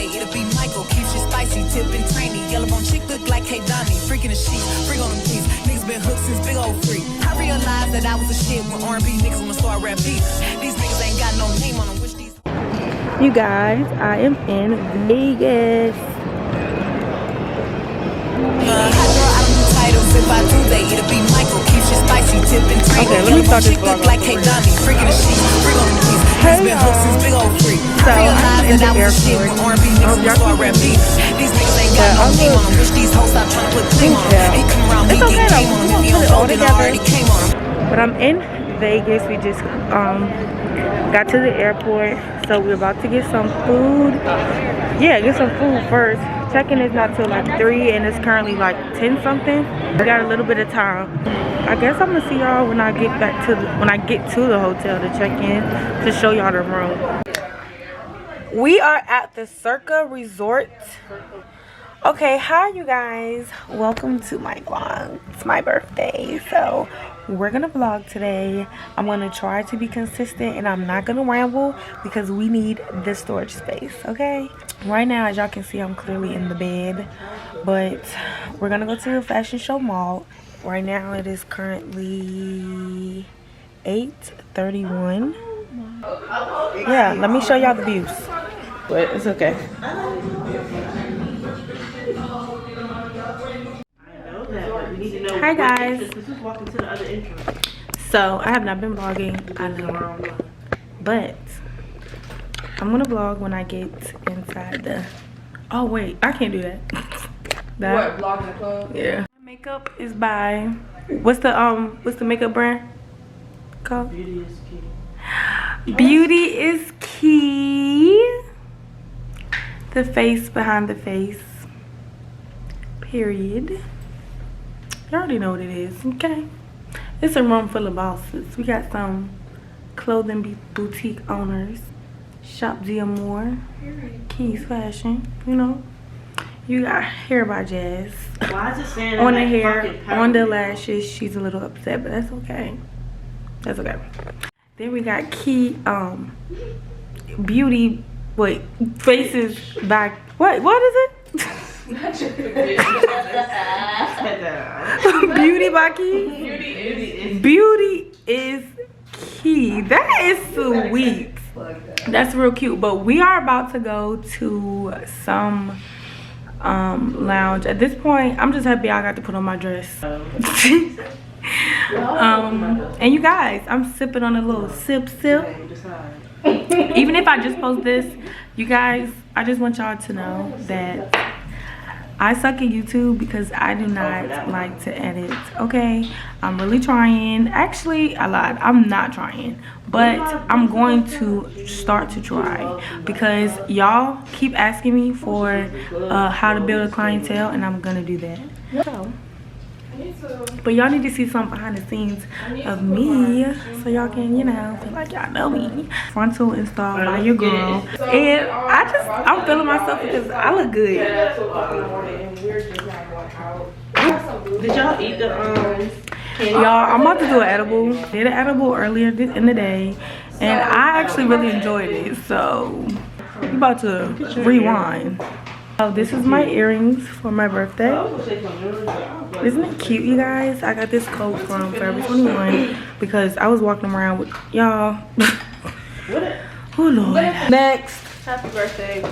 Tuesday, it'll be Michael. Keeps you spicy, tipping tiny. Yellow bone chick look like K Donnie. Freaking the sheets, freak on them beats. Niggas been hooked since big old free. I realized that I was a shit when R&B niggas wanna start rap beats. These niggas ain't got no name on them. Which these. You guys, I am in Vegas. If I do that, it'll be Michael. Keeps you spicy, tipping tiny. Okay, let me start this vlog like K Donnie. Freaking the sheets, freak on them beats. Niggas been hooked since big old free. So I'm in the airport. R&B niggas wanna start rap beats. These niggas ain't got no name on them. Wish these hoes stop trying to put cream on them. He come around, we get game on them. If you don't fold it, already came on them. But I'm in Vegas. We just got to the airport, so we're about to get some food. Yeah, get some food first. Check-in is not till like 3 and it's currently like 10 something. We got a little bit of time. I guess I'm gonna see y'all when I get back to the hotel to check in to show y'all the room. We are at the Circa Resort. Okay, hi you guys. Welcome to my vlog. It's my birthday, so we're gonna vlog today. I'm gonna try to be consistent and I'm not gonna ramble because we need the storage space, okay? Right now, as y'all can see, I'm clearly in the bed, but we're gonna go to the fashion show mall. Right now it is currently 8:31. Yeah, let me show y'all the views. But it's okay. Hi guys. So I have not been vlogging, I know, but I'm gonna vlog when I get inside the. Oh wait, I can't do that. What, vlog in the club? Yeah. Makeup is by what's the makeup brand called? Beauty is Key. Beauty is Key. The face behind the face. Period. You already know what it is, okay? It's a room full of bosses. We got some clothing boutique owners. Shop D'Amour. Keys Fashion, you know. You got hair by Jazz. Why is it saying on the hair, on the lashes, she's a little upset, but that's okay. That's okay. Then we got Key Beauty, wait, faces by what is it? Beauty by Key. Beauty is Key. That is sweet. That's real cute. But we are about to go to some lounge. At this point, I'm just happy I got to put on my dress. And you guys, I'm sipping on a little sip. Even if I just post this, you guys, I just want y'all to know that I suck at YouTube because I do not like to edit, okay? I'm really trying. Actually, I lied. I'm not trying. But I'm going to start to try because y'all keep asking me for how to build a clientele, and I'm going to do that. So, but y'all need to see some behind the scenes of me so y'all can, you know, feel like y'all know me. Frontal install by your girl. And I'm feeling myself because I look good. Did y'all eat the Y'all, I'm about to do an edible. Did an edible earlier in the day, and I actually really enjoyed it. So I'm about to rewind. Oh, this is my earrings for my birthday. Isn't it cute, you guys? I got this coat from Forever 21 because I was walking around with y'all. Oh Lord. Next. Happy birthday.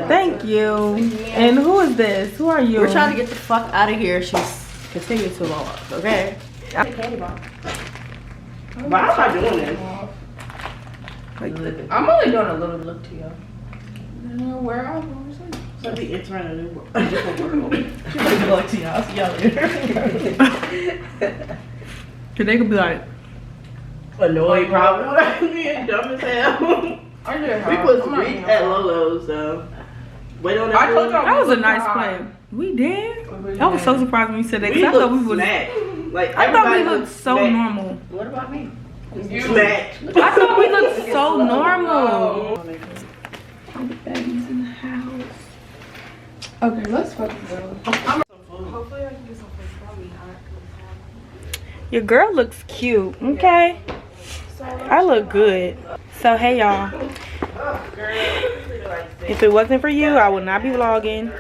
Thank you. And who is this? Who are you? We're trying to get the fuck out of here. She's continuing to vlog, okay? Why am I doing this? I'm only doing a little look to you. Where are you? So the intern a different world. She's going to y'all. See y'all later. They could be like annoyed, probably. Being dumb as hell. We put some reach at Lolo's, so wait on that. That was a nice play. We did? I was so surprised when you said that because I thought we would. Like, I thought we looked so normal. What about me? You smacked. I thought we looked so normal. Baby's in the house. Okay, let's fucking go. Hopefully I can get some food. Probably hot. Your girl looks cute, okay? I look good. So hey y'all. If it wasn't for you, I would not be vlogging.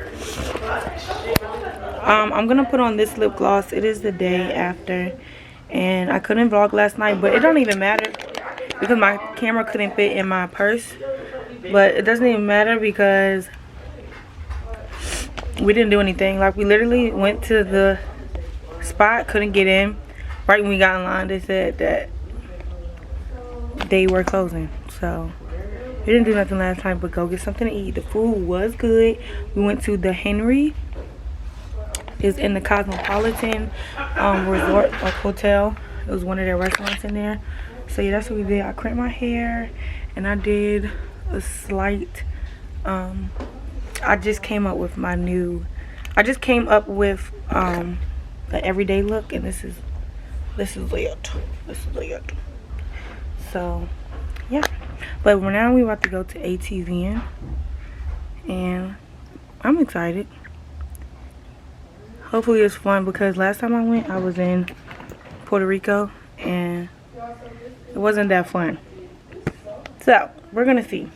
I'm gonna put on this lip gloss. It is the day after, and I couldn't vlog last night, but it don't even matter because my camera couldn't fit in my purse. But it doesn't even matter because we didn't do anything. Like, we literally went to the spot, couldn't get in. Right when we got in line, they said that they were closing. So we didn't do nothing last time but go get something to eat. The food was good. We went to the Henry. It's in the Cosmopolitan Resort Hotel. It was one of their restaurants in there. So yeah, that's what we did. I crimped my hair and I did a slight I just came up with my new the everyday look, and this is it. So yeah, but now we about to go to ATV, and I'm excited. Hopefully it's fun because last time I went, I was in Puerto Rico and it wasn't that fun. So we're gonna see.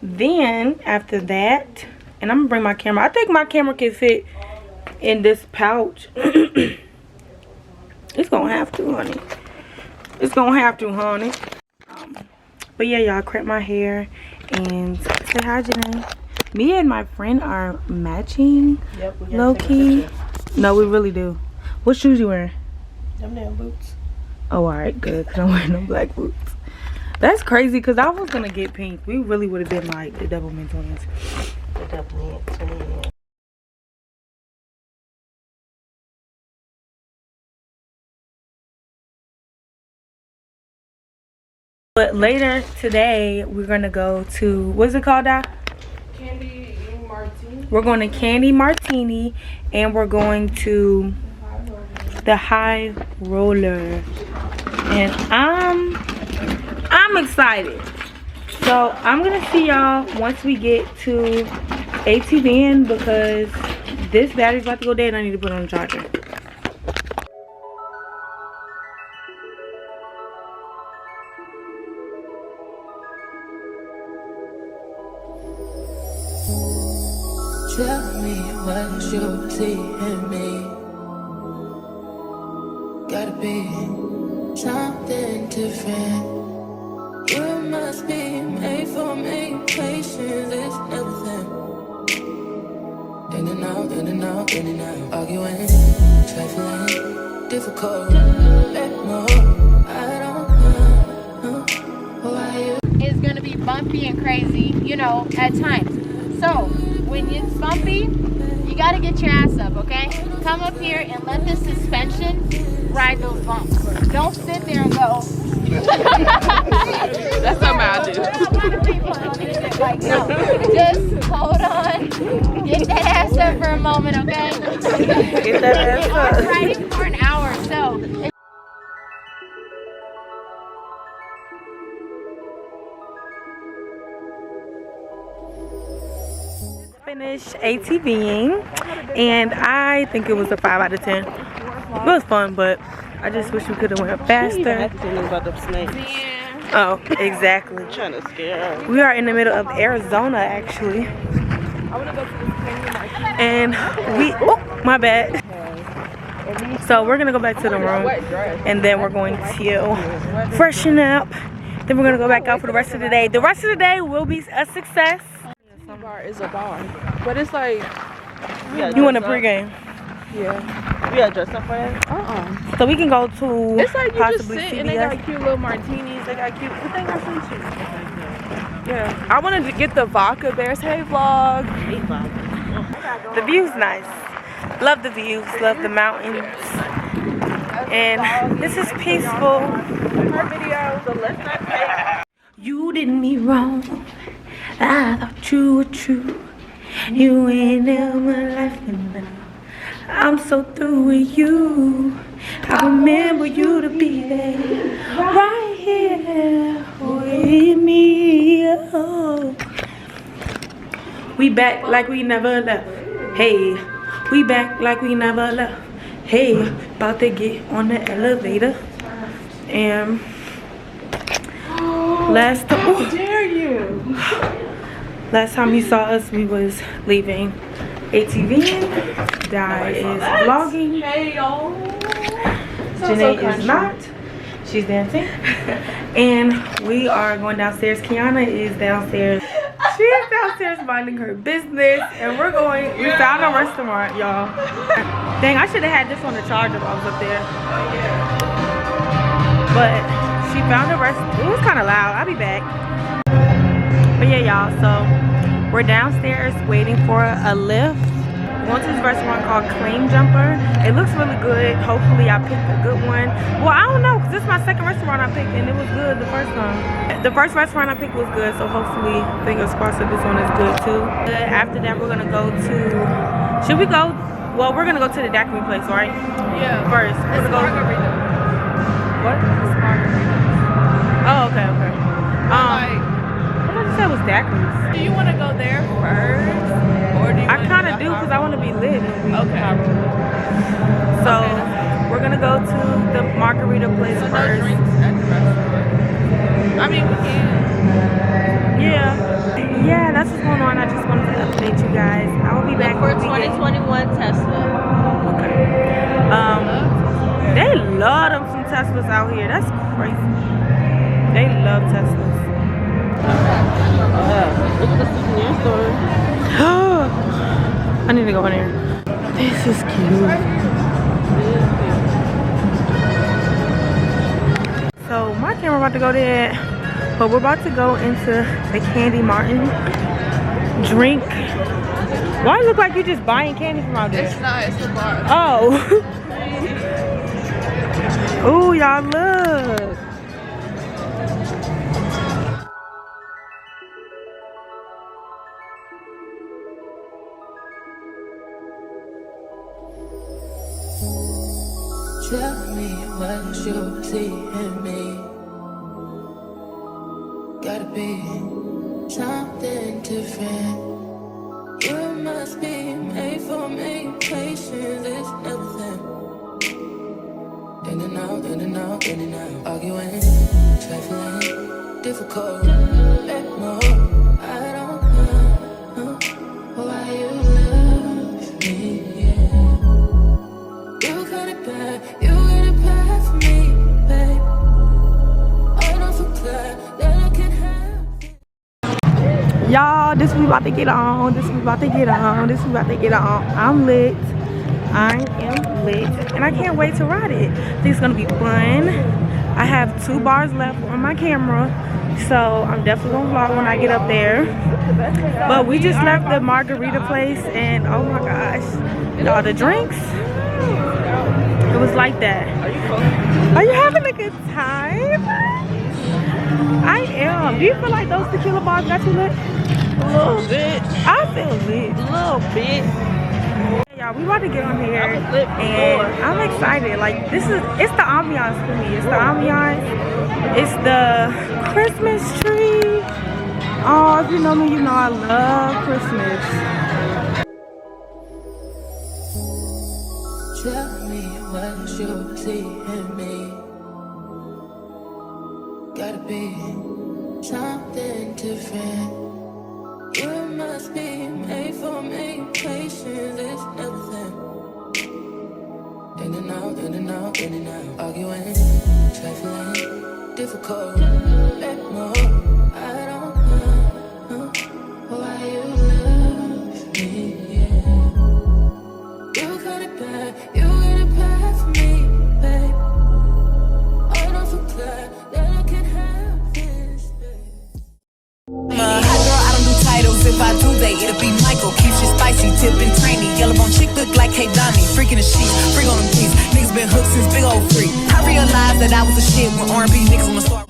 Then after that, and I'm gonna bring my camera. I think my camera can fit in this pouch. It's gonna have to, honey. It's gonna have to, honey. But yeah, y'all, crimp my hair and say hi, Janae. Me and my friend are matching. Yep, low key. No, we really do. What shoes you wearing? Them damn boots. Oh, alright, good, because I'm wearing them black boots. That's crazy because I was gonna get pink. We really would have been like the Doublemint twins. The Doublemint twins. But later today, we're gonna go to, what's it called, Dad? Candy Martini. We're going to Candy Martini, and we're going to the High Roller. And I'm excited. So I'm gonna see y'all once we get to ATV because this battery's about to go dead and I need to put it on the charger. Tell me what you see in me. Gotta be something different. You must be made for me. Patience is nothing. In and out, in and out, in and out. Arguing, trifling, difficult. Let more. I don't know why you. Is going to be bumpy and crazy, you know, at times. So when it's bumpy, you got to get your ass up, okay? Come up here and let the suspension ride those bumps. Don't sit there and go. That's something I do. Like, no, just hold on, get that ass up for a moment, okay? Get that ass We up. are riding for an hour, so. Finished ATVing, and I think it was a 5 out of 10. It was fun, but I just wish we could have went faster. About them snakes. Oh, exactly. Trying to scare her. We are in the middle of Arizona, actually. And we, oh, my bad. So we're gonna go back to the room, and then we're going to freshen up. Then we're gonna go back out for the rest of the day. The rest of the day will be a success. Some bar is a bar, but it's like You want a pregame? yeah. We gotta dress up for that? So we can go to It's like you just possibly sit CVS. and they got cute little martinis. They got cute. I think I sent you. Yeah, I wanted to get the vodka bears. Hey vlog. The view's nice. Love the views. Love the mountains. And this is peaceful. Her video. So let's not take. You did me wrong. I thought you were true. You ain't in my life now. I'm so through with you. I remember you to be there, right here with me. Oh. We back like we never left. Hey, we back like we never left. Hey, about to get on the elevator. And last time, How dare you? Last time you saw us, we was leaving ATV. Di is vlogging. Hey y'all. Janae is not. She's dancing. And we are going downstairs. Kiana is downstairs. She is downstairs minding her business. And we found a restaurant, y'all. Dang, I should have had this on the charger while I was up there. But she found a restaurant. It was kind of loud. I'll be back. But yeah, y'all, so we're downstairs waiting for a lift. We're going to this restaurant called Claim Jumper. It looks really good. Hopefully I picked a good one. Well, I don't know, because this is my second restaurant I picked and it was good the first time. The first restaurant I picked was good, so hopefully, fingers crossed that this one is good too. After that, we're gonna go to, should we go? Well, we're gonna go to the daiquiri place, right? Yeah. First. It's margarita. What? It's margarita. Oh, okay, okay. Like, I thought you said it was daiquiris. do you want to go there first? Or do you I kind of do because I want to be lit. Okay. So we're gonna go to the margarita place So no first. drinks at the restaurant. I mean, we can. Yeah, that's what's going on. I just wanted to update you guys. I will be back For when we get- 2021 Tesla. Okay. They love them some Teslas out here. That's crazy. They love Teslas. Look at the souvenir store. I need to go in there. This is cute. So my camera about to go there, but we're about to go into the Candy Martin drink. Why it look like you just buying candy from out there? It's not. It's the bar. Oh. Oh, y'all look. Tell me what you see in me. Gotta be something different. You must be made for me. Patience is nothing. In and out, in and out, in and out. Arguing, trifling, difficult. Let more. I don't know why you love me. Yeah. You got it bad. You got it bad for me, babe. I don't feel glad that I can have. Y'all, this we about to get on. This we about to get on. This we about to get on. I'm lit. I am lit. And I can't wait to ride it. I think it's gonna be fun. I have 2 bars left on my camera. So I'm definitely gonna vlog when I get up there. But we just left the margarita place and oh my gosh. Y'all, the drinks. It was like that. Are you having a good time? I am. Do you feel like those tequila bars got you lit? A little bit. I feel lit. A little bit. Y'all, we about to get on here I was lit before. and I'm excited. Like it's the ambiance for me. It's the ambiance. It's the Christmas tree. Oh, if you know me, you know I love Christmas. Tell me what you see in me. Gotta be something different. You must be made for me. Patience is nothing. In and out, in and out, in and out. Arguing, trifling, difficult. Let more. I don't know why you love me. Yeah. You got it bad. You got it bad for me, babe. I don't feel glad that I can have this, babe. I'm a hot girl, I don't do titles. If I do, it'll be Michael. Keeps you spicy, tipping, trainy. Yellow bone chick look like Hey Donnie. Freaking the sheets, freak on them keys. Niggas been hooked since big old freak. I realized that I was a shit when R&B niggas wanna start.